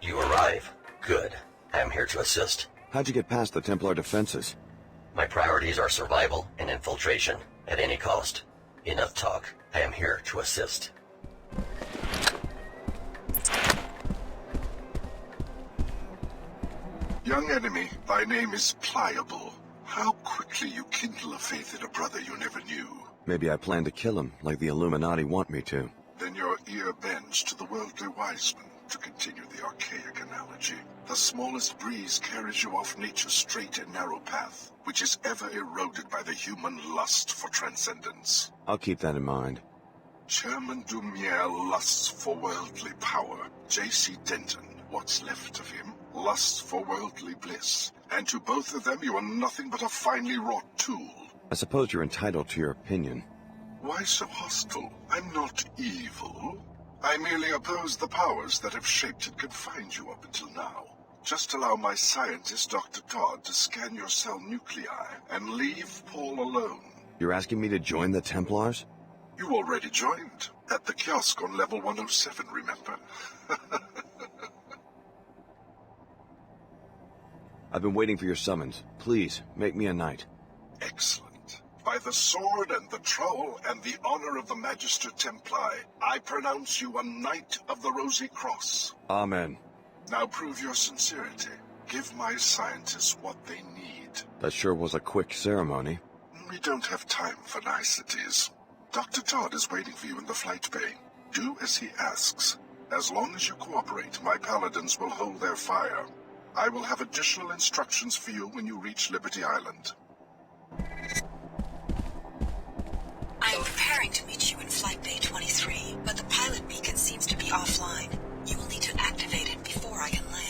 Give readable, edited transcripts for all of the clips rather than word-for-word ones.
You arrive. Good. I am here to assist. How'd you get past the Templar defenses? My priorities are survival and infiltration, at any cost. Enough talk. I am here to assist. Young enemy, thy name is Pliable. How quickly you kindle a faith in a brother you never knew. Maybe I plan to kill him, like the Illuminati want me to. Then your ear bends to the worldly wise men. To continue the archaic analogy, the smallest breeze carries you off nature's straight and narrow path, which is ever eroded by the human lust for transcendence. I'll keep that in mind. Chairman Dumier lusts for worldly power. J.C. Denton, what's left of him, lusts for worldly bliss. And to both of them you are nothing but a finely wrought tool. I suppose you're entitled to your opinion. Why so hostile? I'm not evil. I merely oppose the powers that have shaped and confined you up until now. Just allow my scientist, Dr. Todd, to scan your cell nuclei and leave Paul alone. You're asking me to join the Templars? You already joined. At the kiosk on level 107, remember? I've been waiting for your summons. Please, make me a knight. Excellent. By the sword and the trowel and the honor of the Magister Templi, I pronounce you a Knight of the Rosy Cross. Amen. Now prove your sincerity. Give my scientists what they need. That sure was a quick ceremony. We don't have time for niceties. Dr. Todd is waiting for you in the flight bay. Do as he asks. As long as you cooperate, my paladins will hold their fire. I will have additional instructions for you when you reach Liberty Island. I am preparing to meet you in Flight Bay 23, but the pilot beacon seems to be offline. You will need to activate it before I can land.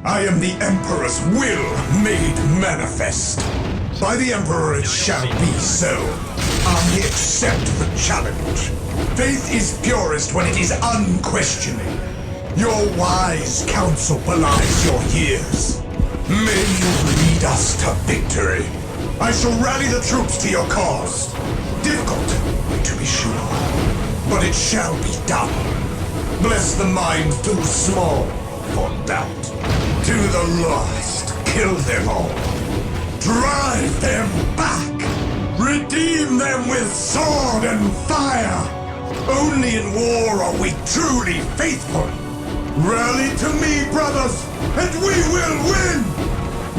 I am the Emperor's will made manifest. By the Emperor it shall be so. I accept the challenge. Faith is purest when it is unquestioning. Your wise counsel belies your years. May you lead us to victory. I shall rally the troops to your cause. Difficult, to be sure, but it shall be done. Bless the mind too small for doubt. To the last, kill them all. Drive them back. Redeem them with sword and fire. Only in war are we truly faithful. Rally to me, brothers, and we will win!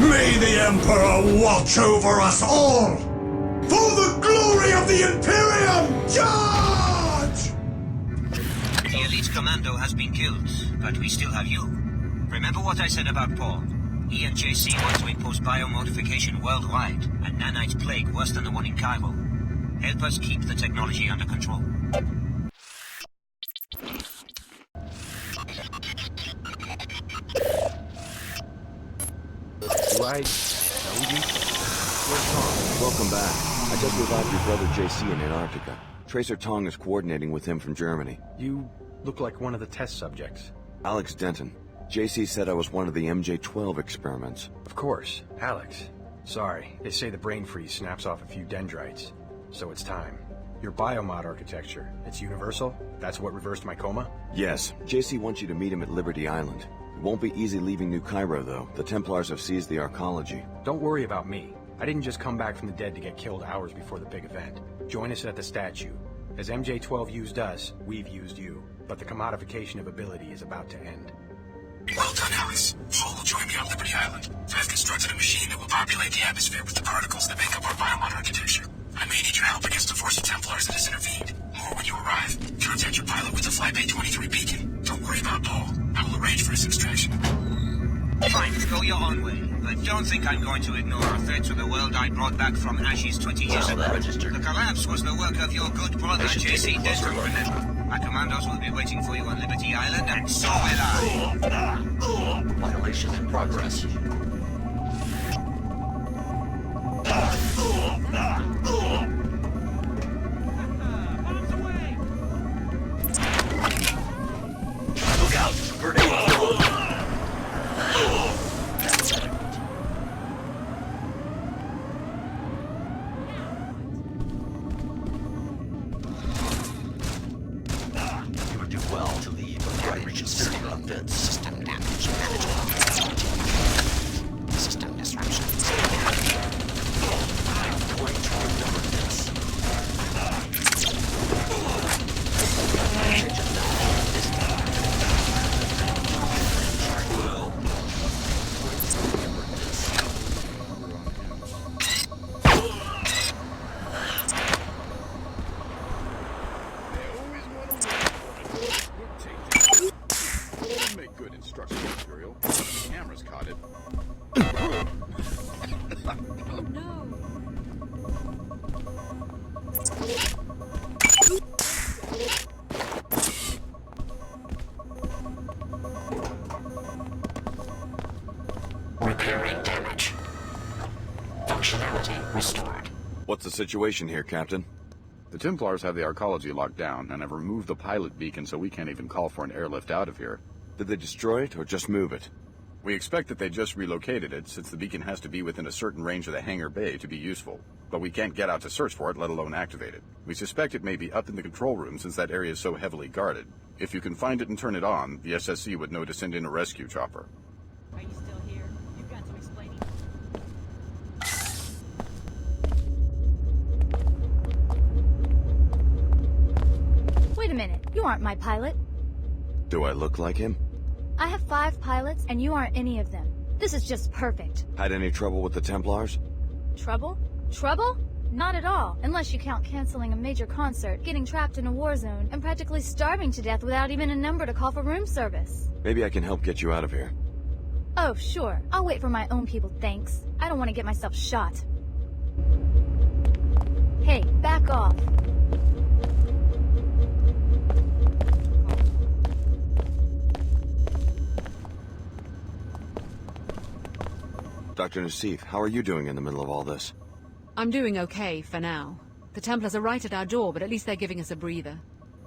May the Emperor watch over us all! For the glory of the Imperium! Charge! The elite commando has been killed, but we still have you. Remember what I said about Paul? He and JC want to impose biomodification worldwide, a nanite plague worse than the one in Cairo. Help us keep the technology under control. Right. Welcome back. I just revived your brother JC in Antarctica. Tracer Tong is coordinating with him from Germany. You look like one of the test subjects. Alex Denton. JC said I was one of the MJ-12 experiments. Of course, Alex. Sorry, they say the brain freeze snaps off a few dendrites. So it's time. Your biomod architecture, it's universal? That's what reversed my coma? Yes. JC wants you to meet him at Liberty Island. It won't be easy leaving New Cairo, though. The Templars have seized the arcology. Don't worry about me. I didn't just come back from the dead to get killed hours before the big event. Join us at the statue. As MJ-12 used us, we've used you. But the commodification of ability is about to end. Well done, Alice. Paul will join me on Liberty Island. I've constructed a machine that will populate the atmosphere with the particles that make up our biomod architecture. I may need your help against a force of Templars that has intervened. More when you arrive. Contact your pilot with the Flybay 23 beacon. Don't worry about Paul. I will arrange for his extraction. Fine, go your own way. But don't think I'm going to ignore a threat to the world I brought back from ashes 20 years ago. Registered. The collapse was the work of your good brother, JC Denton, remember? My commandos will be waiting for you on Liberty Island, and so will I. Violation in progress. Look out! Grenade! You would do well to leave before I reconsider your offense. System damage management. System disruption. I'm going to remember this. I will. Remember this. Make good instructional material. Cameras caught it. Oh no! Repairing damage. Functionality restored. What's the situation here, Captain? The Templars have the arcology locked down and have removed the pilot beacon so we can't even call for an airlift out of here. Did they destroy it or just move it? We expect that they just relocated it since the beacon has to be within a certain range of the hangar bay to be useful. But we can't get out to search for it, let alone activate it. We suspect it may be up in the control room since that area is so heavily guarded. If you can find it and turn it on, the SSC would know to send in a rescue chopper. Are you still here? You've got some explaining. Wait a minute, you aren't my pilot. Do I look like him? I have 5 pilots, and you aren't any of them. This is just perfect. Had any trouble with the Templars? Trouble? Trouble? Not at all, unless you count canceling a major concert, getting trapped in a war zone, and practically starving to death without even a number to call for room service. Maybe I can help get you out of here. Oh, sure. I'll wait for my own people, thanks. I don't want to get myself shot. Hey, back off. Dr. Nassif, how are you doing in the middle of all this? I'm doing okay, for now. The Templars are right at our door, but at least they're giving us a breather.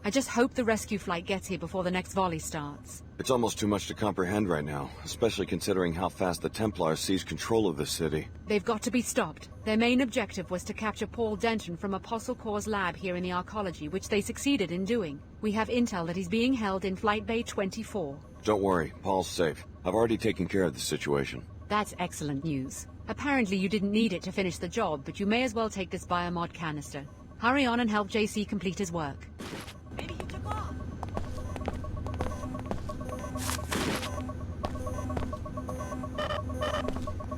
I just hope the rescue flight gets here before the next volley starts. It's almost too much to comprehend right now, especially considering how fast the Templars seized control of this city. They've got to be stopped. Their main objective was to capture Paul Denton from Apostle Corps' lab here in the Arcology, which they succeeded in doing. We have intel that he's being held in Flight Bay 24. Don't worry, Paul's safe. I've already taken care of the situation. That's excellent news. Apparently you didn't need it to finish the job, but you may as well take this biomod canister. Hurry on and help JC complete his work. Maybe he took off.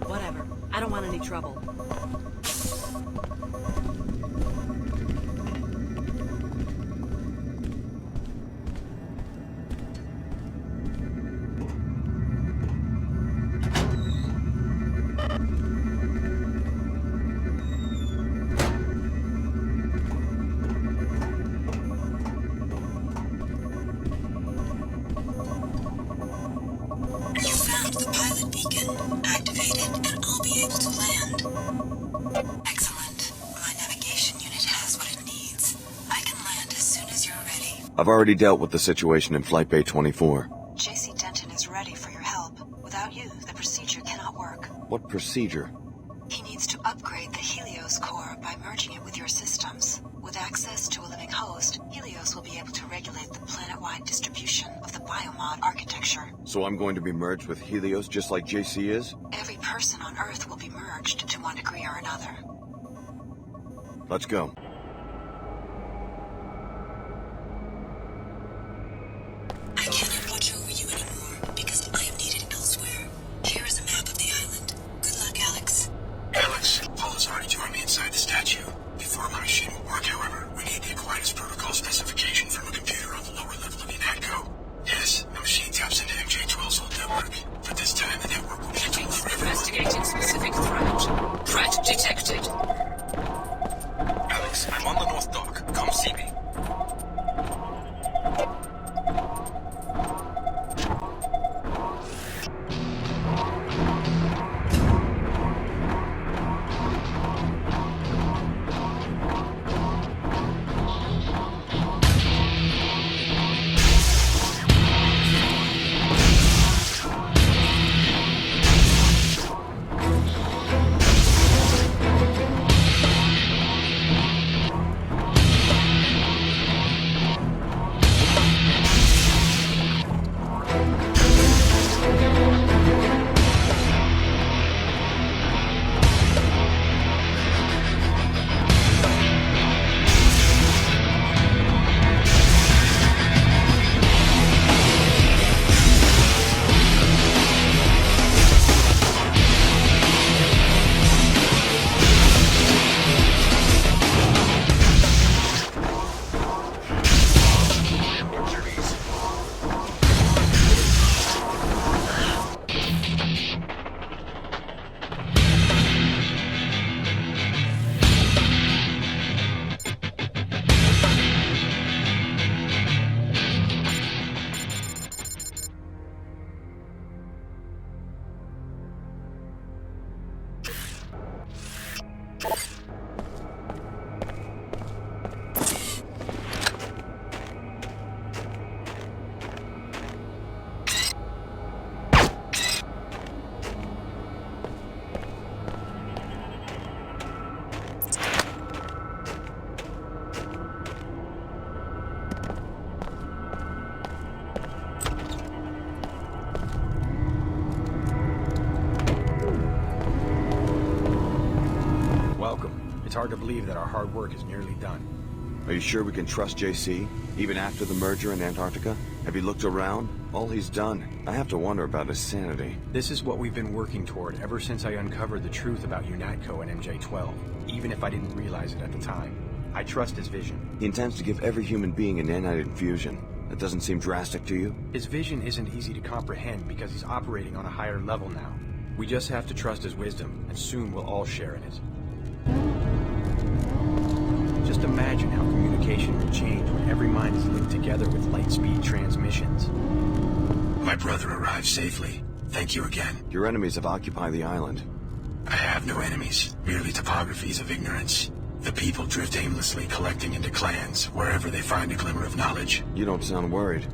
Whatever. I don't want any trouble. I've already dealt with the situation in Flight Bay 24. JC Denton is ready for your help. Without you, the procedure cannot work. What procedure? He needs to upgrade the Helios core by merging it with your systems. With access to a living host, Helios will be able to regulate the planet-wide distribution of the biomod architecture. So I'm going to be merged with Helios just like JC is? Every person on Earth will be merged to one degree or another. Let's go. I cannot watch over you anymore, because I am needed elsewhere. Here is a map of the island. Good luck, Alex. Alex, Paul has already joined me inside the statue. Before my machine will work, however, we need the Aquinas protocol specification from a computer on the lower level of UNATCO. Yes, the machine taps into MJ12's whole network, but this time the network will be controlled for everyone. Investigating specific threat. Threat detected. Alex, I'm on the North Dock. Come see me. It's hard to believe that our hard work is nearly done. Are you sure we can trust JC, even after the merger in Antarctica? Have you looked around? All he's done. I have to wonder about his sanity. This is what we've been working toward ever since I uncovered the truth about UNATCO and MJ12, even if I didn't realize it at the time. I trust his vision. He intends to give every human being a nanite infusion. That doesn't seem drastic to you? His vision isn't easy to comprehend because he's operating on a higher level now. We just have to trust his wisdom, and soon we'll all share in it. Just imagine how communication will change when every mind is linked together with light-speed transmissions. My brother arrived safely. Thank you again. Your enemies have occupied the island. I have no enemies, merely topographies of ignorance. The people drift aimlessly, collecting into clans, wherever they find a glimmer of knowledge. You don't sound worried.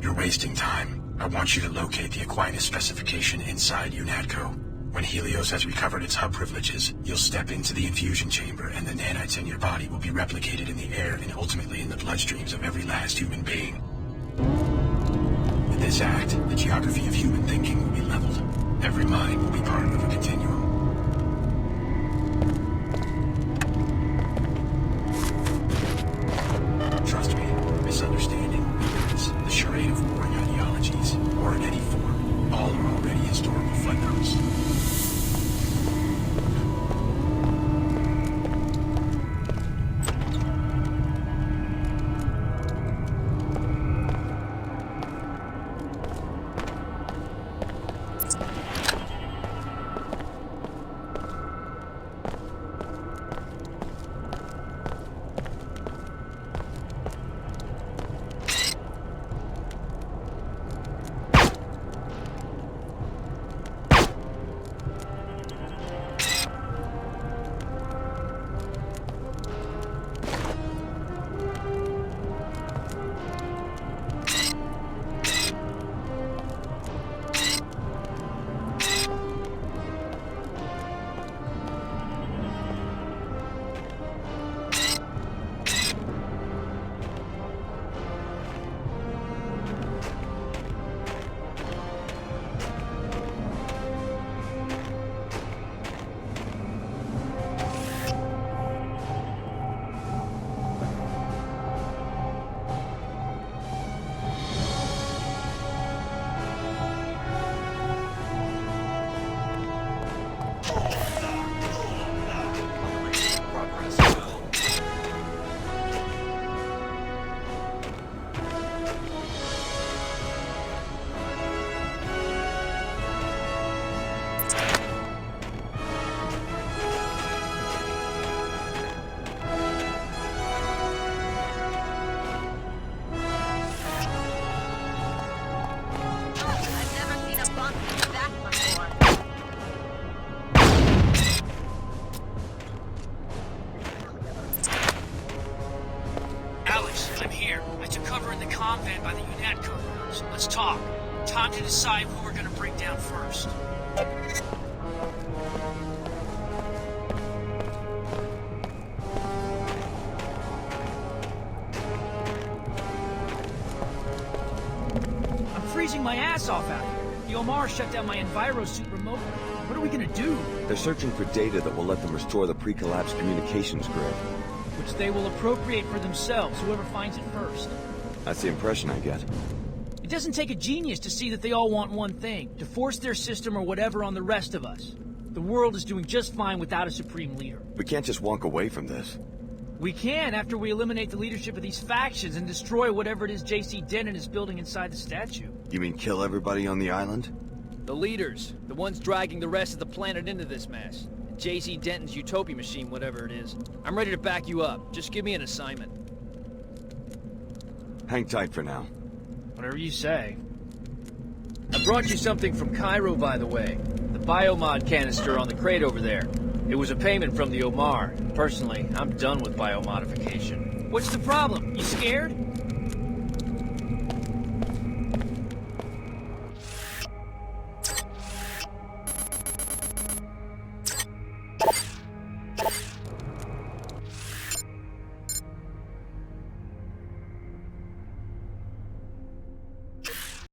You're wasting time. I want you to locate the Aquinas specification inside UNATCO. When Helios has recovered its hub privileges, you'll step into the infusion chamber, and the nanites in your body will be replicated in the air and ultimately in the bloodstreams of every last human being. In this act, the geography of human thinking will be leveled. Every mind will be part of a continuum. Trust me, misunderstanding, ignorance, the charade of warring ideologies, or in any form, all are already historical footnotes. Time to decide who we're gonna bring down first. I'm freezing my ass off out here. The Omar shut down my enviro suit remotely. What are we gonna do? They're searching for data that will let them restore the pre-collapse communications grid. Which they will appropriate for themselves, whoever finds it first. That's the impression I get. It doesn't take a genius to see that they all want one thing, to force their system or whatever on the rest of us. The world is doing just fine without a supreme leader. We can't just walk away from this. We can after we eliminate the leadership of these factions and destroy whatever it is J.C. Denton is building inside the statue. You mean kill everybody on the island? The leaders. The ones dragging the rest of the planet into this mess. J.C. Denton's utopia machine, whatever it is. I'm ready to back you up. Just give me an assignment. Hang tight for now. Whatever you say. I brought you something from Cairo, by the way. The biomod canister on the crate over there. It was a payment from the Omar. Personally, I'm done with biomodification. What's the problem? You scared?